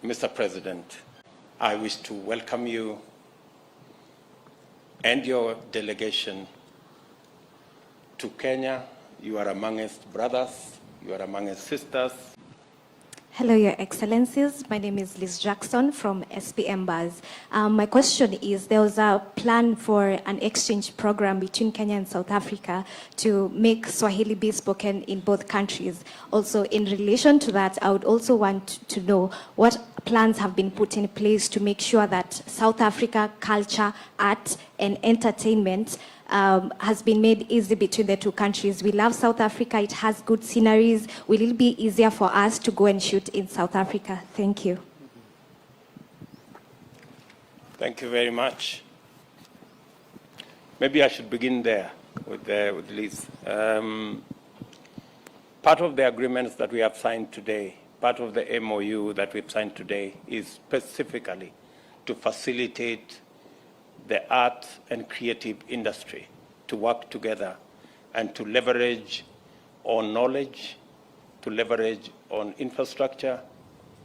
Mr. President, I wish to welcome you and your delegation to Kenya. You are amongst brothers, you are amongst sisters. Hello, Your Excellencies. My name is Liz Jackson from SPM Buzz. My question is, there was a plan for an exchange program between Kenya and South Africa to make Swahili be spoken in both countries. Also, in relation to that, I would also want to know what plans have been put in place to make sure that South Africa culture, art, and entertainment has been made easy between the two countries. We love South Africa. It has good sceneries. Will it be easier for us to go and shoot in South Africa? Thank you. Thank you very much. Maybe I should begin there with Liz. Part of the agreements that we have signed today, part of the MOU that we've signed today is specifically to facilitate the art and creative industry to work together and to leverage on knowledge, to leverage on infrastructure,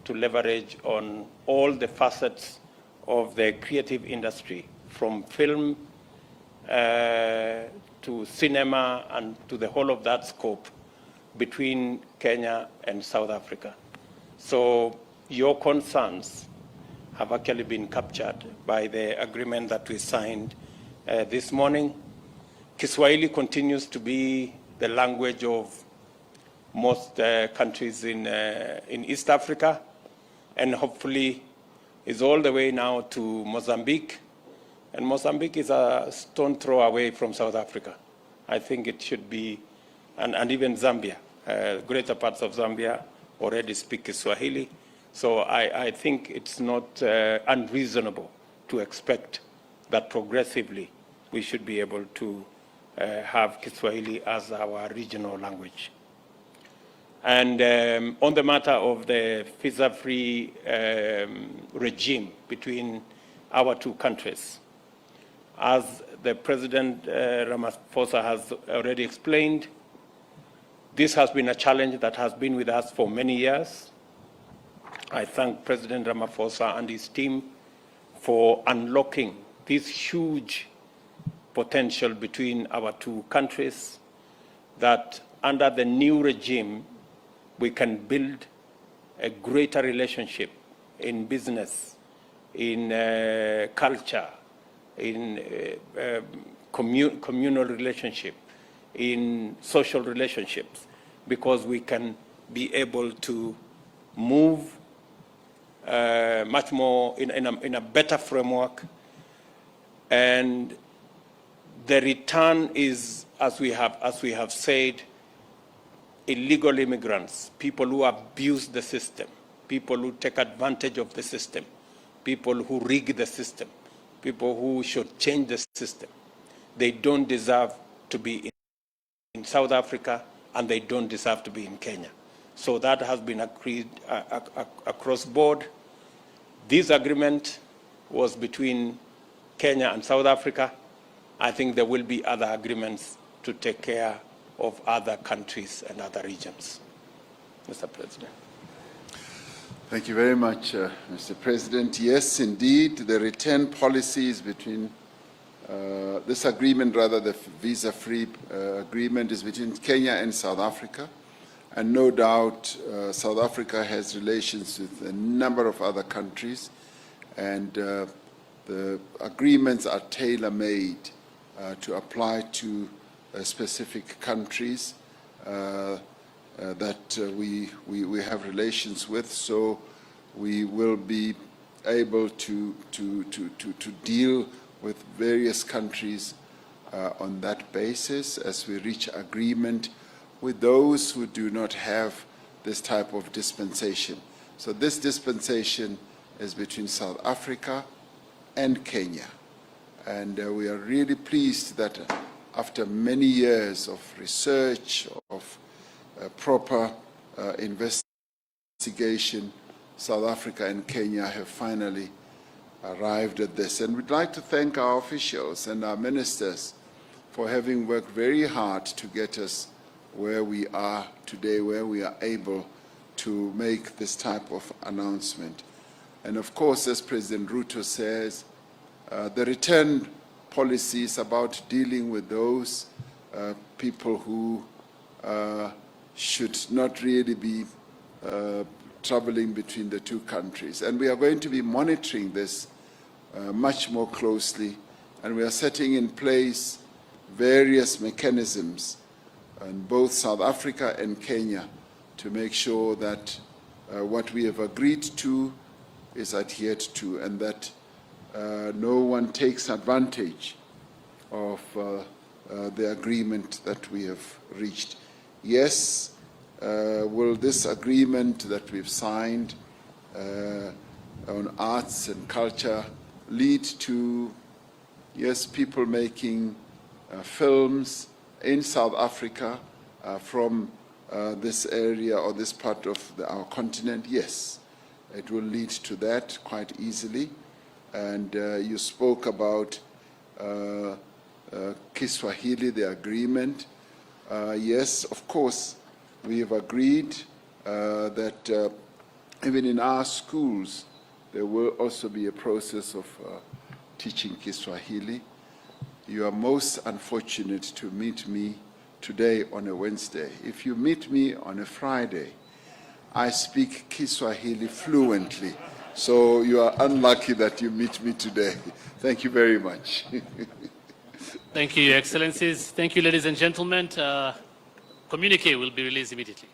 to leverage on all the facets of the creative industry, from film to cinema and to the whole of that scope between Kenya and South Africa. So your concerns have actually been captured by the agreement that we signed this morning. Kiswahili continues to be the language of most countries in East Africa, and hopefully is all the way now to Mozambique. And Mozambique is a stone throw away from South Africa. I think it should be, and even Zambia. Greater parts of Zambia already speak Kiswahili. So I think it's not unreasonable to expect that progressively we should be able to have Kiswahili as our regional language. And on the matter of the visa-free regime between our two countries, as the President Ramaphosa has already explained, this has been a challenge that has been with us for many years. I thank President Ramaphosa and his team for unlocking this huge potential between our two countries, that under the new regime, we can build a greater relationship in business, in culture, in communal relationship, in social relationships, because we can be able to move much more in a better framework. And the return is, as we have said, illegal immigrants, people who abuse the system, people who take advantage of the system, people who rig the system, people who should change the system. They don't deserve to be in South Africa, and they don't deserve to be in Kenya. So that has been agreed across board. This agreement was between Kenya and South Africa. I think there will be other agreements to take care of other countries and other regions. Mr. President. Thank you very much, Mr. President. Yes, indeed, the return policies between this agreement, rather the visa-free agreement, is between Kenya and South Africa. And no doubt South Africa has relations with a number of other countries, and the agreements are tailor-made to apply to specific countries that we have relations with. So we will be able to deal with various countries on that basis as we reach agreement with those who do not have this type of dispensation. So this dispensation is between South Africa and Kenya. And we are really pleased that after many years of research, of proper investigation, South Africa and Kenya have finally arrived at this. And we'd like to thank our officials and our ministers for having worked very hard to get us where we are today, where we are able to make this type of announcement. And of course, as President Ruto says, the return policy is about dealing with those people who should not really be traveling between the two countries. And we are going to be monitoring this much more closely, and we are setting in place various mechanisms in both South Africa and Kenya to make sure that what we have agreed to is adhered to, and that no one takes advantage of the agreement that we have reached. Yes, will this agreement that we've signed on arts and culture lead to, yes, people making films in South Africa from this area or this part of our continent? Yes, it will lead to that quite easily. And you spoke about Kiswahili, the agreement. Yes, of course, we have agreed that even in our schools, there will also be a process of teaching Kiswahili. You are most unfortunate to meet me today on a Wednesday. If you meet me on a Friday, I speak Kiswahili fluently. So you are unlucky that you meet me today. Thank you very much. Thank you, Your Excellencies. Thank you, ladies and gentlemen. Communique will be released immediately.